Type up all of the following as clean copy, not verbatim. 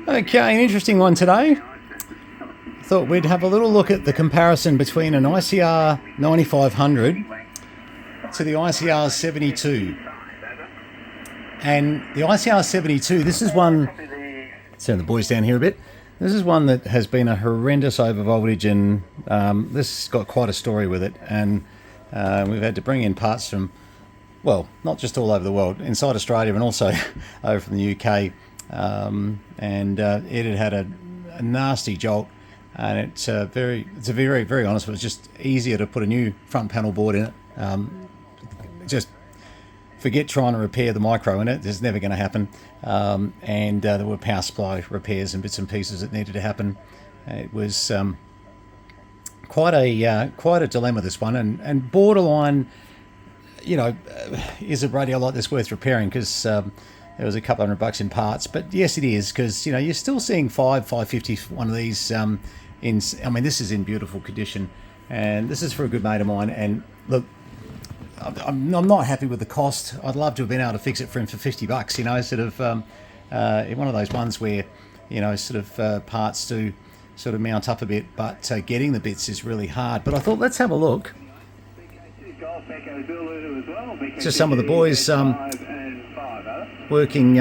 Okay, an interesting one today. Thought we'd have a little look at the comparison between an ICR9500 to the ICR72. And the ICR72, this is one, turn the boys down here a bit, this is one that has been a horrendous overvoltage, and this has got quite a story with it, and we've had to bring in parts from, well, not just all over the world, inside Australia and also over from the UK, and it had a nasty jolt, and it's very honest, it was just easier to put a new front panel board in it. Just forget trying to repair the micro in it, it's never going to happen, and there were power supply repairs and bits and pieces that needed to happen. It was quite a dilemma, this one, and borderline, you know, is a radio like this worth repairing? Because there was a couple $100 in parts, but yes, it is, because you know you're still seeing $550 for one of these. I mean, this is in beautiful condition, and this is for a good mate of mine. And look, I'm not happy with the cost. I'd love to have been able to fix it for him for $50. You know, sort of one of those ones where, you know, sort of parts do sort of mount up a bit, but getting the bits is really hard. But I thought, let's have a look. Just some of the boys working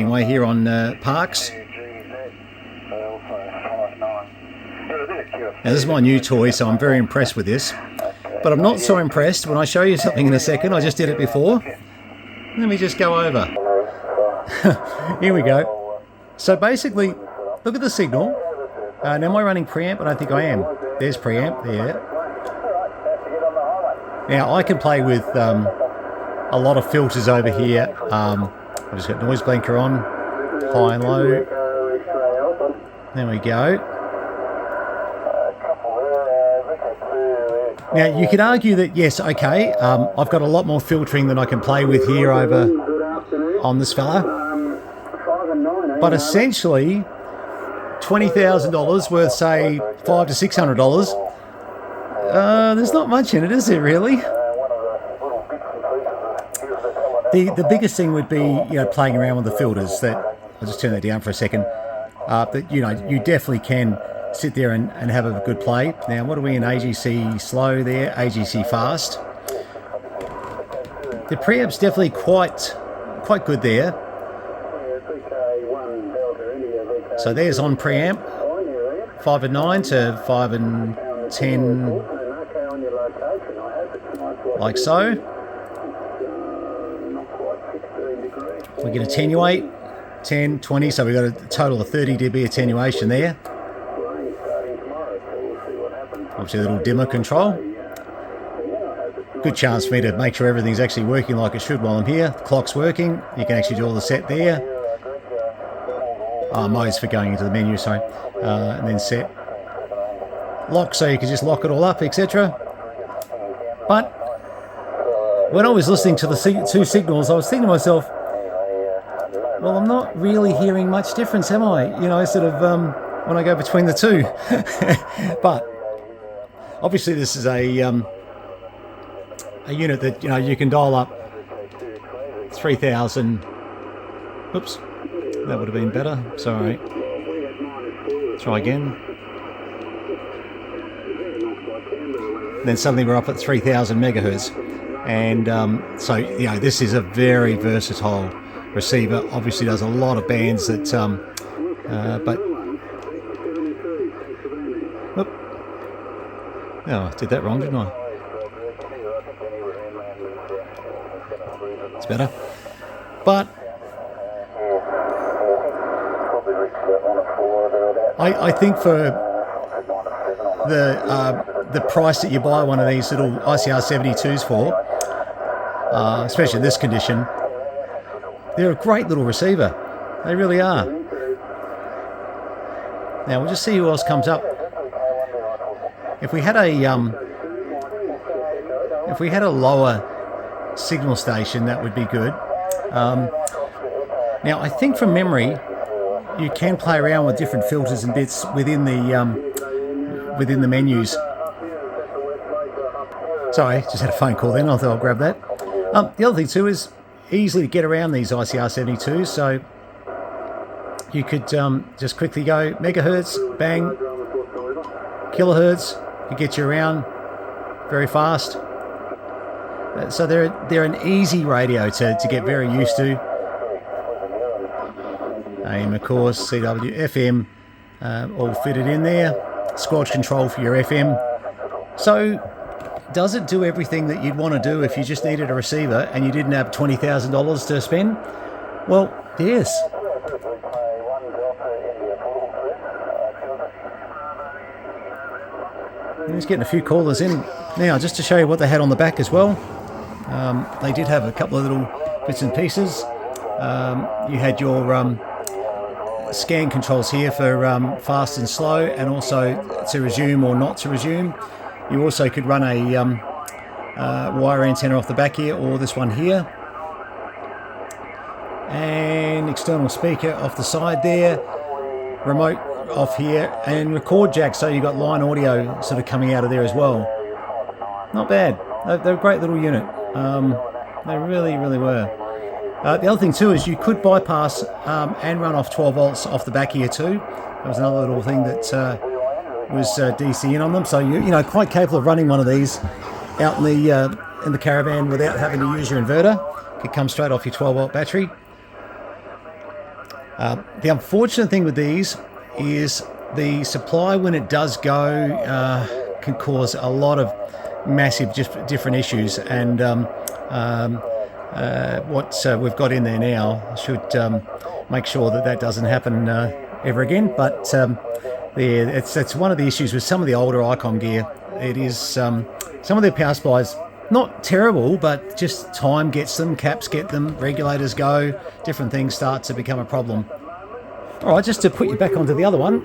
away here on Parks. Now, this is my new toy, so I'm very impressed with this. But I'm not so impressed when I show you something in a second. I just did it before. Let me just go over. Here we go. So basically, look at the signal. Now, am I running preamp? I don't think I am. There's preamp there. Now, I can play with a lot of filters over here. I've just got noise blanker on, high and low. There we go. Now, you could argue that, yes, okay, I've got a lot more filtering than I can play with here over on this fella. But essentially, $20,000 worth, say, $500 to $600, there's not much in it, is there, really? The biggest thing would be, you know, playing around with the filters. That I'll just turn that down for a second. But, you know, you definitely can sit there and have a good play. Now, what are we in? AGC slow there, AGC fast. The preamp's definitely quite good there. So there's on preamp, 5 and 9 to 5 and 10, like so. We get attenuate, 10, 20, so we've got a total of 30 dB attenuation there. Obviously a little dimmer control. Good chance for me to make sure everything's actually working like it should while I'm here. The clock's working. You can actually do all the set there. Modes for going into the menu, sorry. And then set. Lock, so you can just lock it all up, etc. But when I was listening to the two signals, I was thinking to myself, well, I'm not really hearing much difference, am I? You know, sort of when I go between the two. But obviously, this is a unit that, you know, you can dial up 3,000. Oops, that would have been better. Sorry. Try again. Then suddenly we're up at 3,000 megahertz, and so, you know, this is a very versatile receiver. Obviously, does a lot of bands that, but. Oh, I did that wrong, didn't I? It's better. But I think for the price that you buy one of these little ICR72s for, especially in this condition, they're a great little receiver. They really are. Now, we'll just see who else comes up. If we had a lower signal station, that would be good. Now, I think from memory, you can play around with different filters and bits within the menus. Sorry, just had a phone call then. I thought I'll grab that. The other thing too is, easily get around these ICR72s, so you could just quickly go megahertz, bang, kilohertz, it gets you around very fast. So they're an easy radio to get very used to. AM, of course, CW, FM, all fitted in there. Squelch control for your FM. So, does it do everything that you'd want to do if you just needed a receiver and you didn't have $20,000 to spend? Well, yes. I'm just getting a few callers in now, just to show you what they had on the back as well. They did have a couple of little bits and pieces. You had your scan controls here for fast and slow, and also to resume or not to resume. You also could run a wire antenna off the back here, or this one here, and external speaker off the side there, remote off here, and record jack, so you got line audio sort of coming out of there as well. Not bad. They're a great little unit. They really were. The other thing too is you could bypass and run off 12 volts off the back here too. That was another little thing that was DC in on them. So you know, quite capable of running one of these out in the caravan without having to use your inverter. It comes straight off your 12 volt battery. The unfortunate thing with these is the supply, when it does go, can cause a lot of massive different issues, and what we've got in there now should make sure that doesn't happen ever again. But it's one of the issues with some of the older ICOM gear. It is some of their power supplies, not terrible, but just time gets them, caps get them, regulators go, different things start to become a problem. All right, just to put you back onto the other one,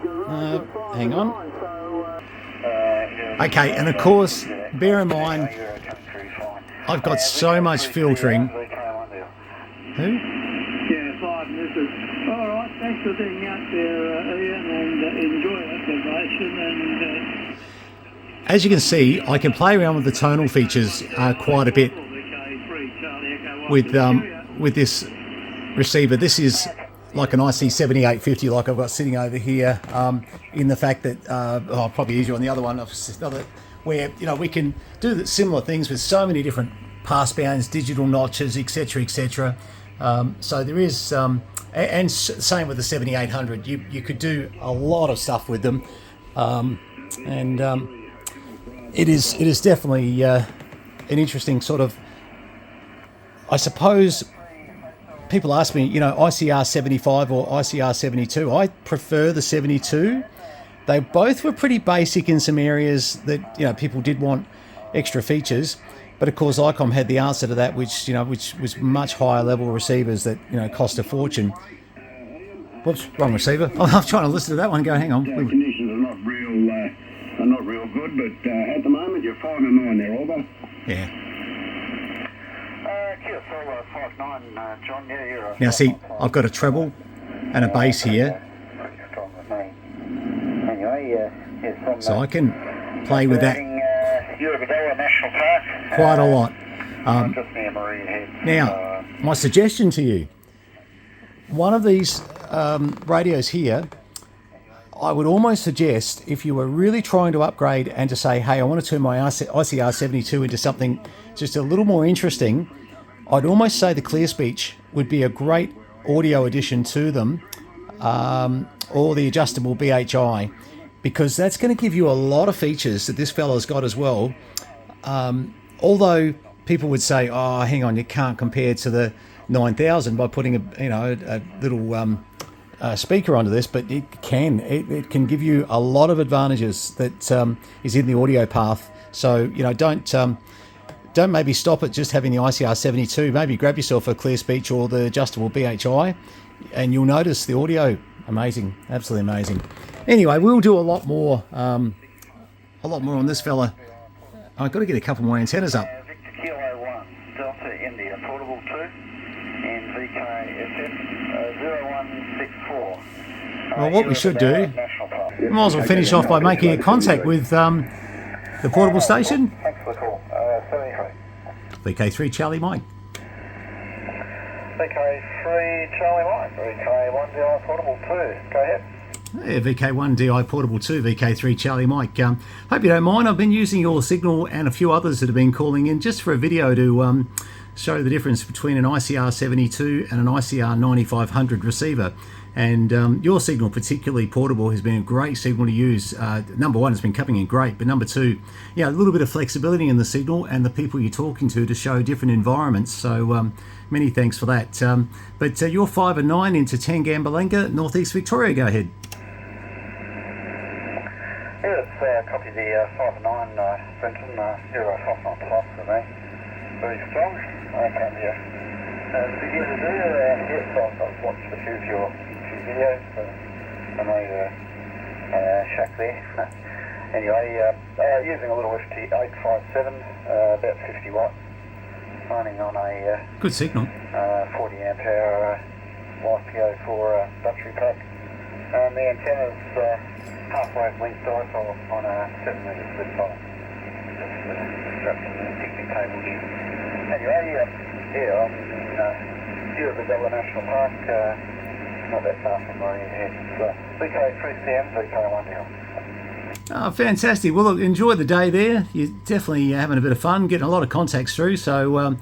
hang on. Okay, and of course, bear in mind, I've got so much filtering. Who? Yeah, 5 minutes. All right, thanks for being out there, Ian, and enjoy that deviation. As you can see, I can play around with the tonal features quite a bit with this receiver. This is like an IC7850, like I've got sitting over here, in the fact that probably easier on the other one, where we can do similar things with so many different pass bands, digital notches, etc. So there is, and same with the 7800. You could do a lot of stuff with them, and it is definitely an interesting sort of. I suppose people ask me, ICR75 or ICR72. I prefer the 72. They both were pretty basic in some areas that people did want extra features, but of course ICOM had the answer to that, which was much higher level receivers that cost a fortune. Whoops, wrong receiver. I'm trying to listen to that one and go, hang on. Conditions are not real good, but at the moment you're 5 and 9 there, over. Yeah. John, yeah, now see, I've got a treble and a bass here, so I can play with that quite a lot. Now, my suggestion to you, one of these radios here, I would almost suggest, if you were really trying to upgrade and to say, hey, I want to turn my ICR72 into something just a little more interesting, I'd almost say the Clear Speech would be a great audio addition to them, or the adjustable BHI, because that's going to give you a lot of features that this fella's got as well. Although people would say, oh, hang on, you can't compare to the 9000 by putting a little speaker onto this, but it can give you a lot of advantages that is in the audio path. So don't maybe stop at just having the ICR72. Maybe grab yourself a Clear Speech or the adjustable BHI, and you'll notice the audio amazing, absolutely amazing. Anyway, we'll do a lot more on this fella. I've got to get a couple more antennas up. Victor Kilo 1, Delta India, Portable 2, and VKSF 0164. Well, what we should do, we might as well finish off by making a contact with the portable station. Thanks for the call. 73. VK3 Charlie Mike. VK3 Charlie Mike, VK1 DI Portable 2, go ahead. Yeah, VK1 DI Portable 2, VK3 Charlie Mike. Hope you don't mind. I've been using your signal and a few others that have been calling in just for a video to show the difference between an ICR72 and an ICR9500 receiver. And your signal, particularly portable, has been a great signal to use. Number one, it's been coming in great, but number two, yeah, a little bit of flexibility in the signal and the people you're talking to show different environments. So many thanks for that. But you're 5 and 9 into Tangambalenga, Northeast Victoria. Go ahead. Yeah, it's copy the 5 and 9 Brenton, 059 plus for me. Very strong. Okay, yeah. To begin to do, yes, I've watched a few of your videos. I know shack there. Anyway, using a little FT857, about 50 watts, running on a good signal. 40 amp hour YPO4 battery pack. And the antenna's halfway length dipole on a 7 metre split pole. Just strapped to the picnic table here. Anyway, yeah, I'm in Durbidella National Park, not that far from my head. VK3CM, VK1 now. Oh, fantastic. Well, look, enjoy the day there. You're definitely having a bit of fun, getting a lot of contacts through, so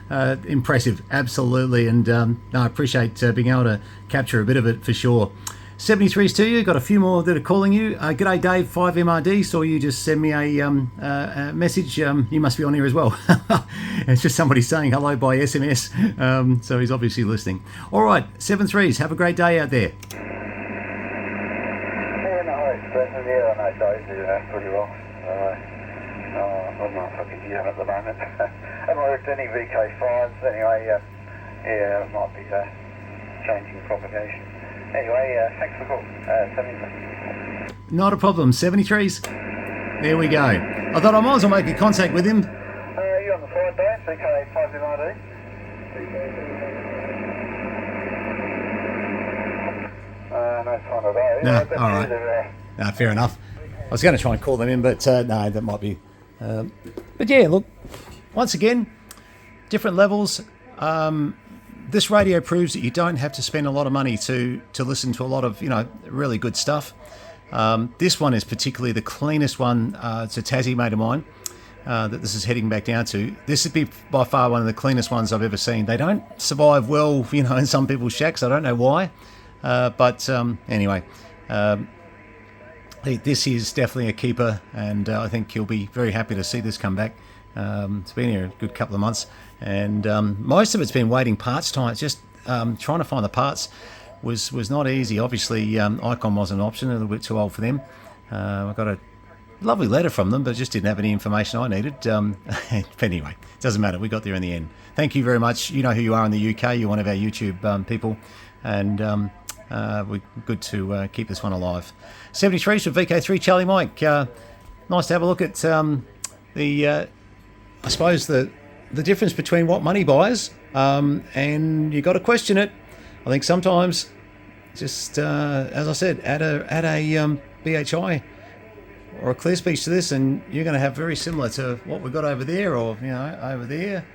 impressive, absolutely. And no, I appreciate being able to capture a bit of it for sure. 73s to you. Got a few more that are calling you. G'day, Dave, 5MRD. Saw you just send me a message. You must be on here as well. It's just somebody saying hello by SMS. So he's obviously listening. All right, 73s. Have a great day out there. Yeah, no, yeah, I know Dave do pretty well. I don't know if I can hear him at the moment. I haven't worked any VK5s. Anyway, yeah, it might be changing propagation. Anyway, thanks for the call. 73. Not a problem. 73s. There we go. I thought I might as well make a contact with him. You on the side, Dave? VK5MRD? No sign of those. No, all right. No, fair enough. I was going to try and call them in, but no, that might be. But yeah, look, once again, different levels. This radio proves that you don't have to spend a lot of money to listen to a lot of, really good stuff. This one is particularly the cleanest one. It's a Tassie mate of mine that this is heading back down to. This would be by far one of the cleanest ones I've ever seen. They don't survive well, in some people's shacks. I don't know why. But anyway, this is definitely a keeper, and I think you'll be very happy to see this come back. It's been here a good couple of months, and most of it's been waiting parts time. It's just trying to find the parts was not easy. Obviously, Icon wasn't an option, a little bit too old for them. I got a lovely letter from them, but just didn't have any information I needed. But anyway, it doesn't matter. We got there in the end. Thank you very much. You know who you are in the UK. You're one of our YouTube people, and we're good to keep this one alive. 73 for VK3 Charlie Mike. Nice to have a look at I suppose the difference between what money buys, and you got to question it. I think sometimes, just as I said, add a BHI or a clear speech to this, and you're going to have very similar to what we've got over there, or over there,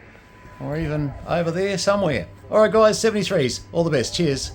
or even over there somewhere. All right, guys, 73s. All the best. Cheers.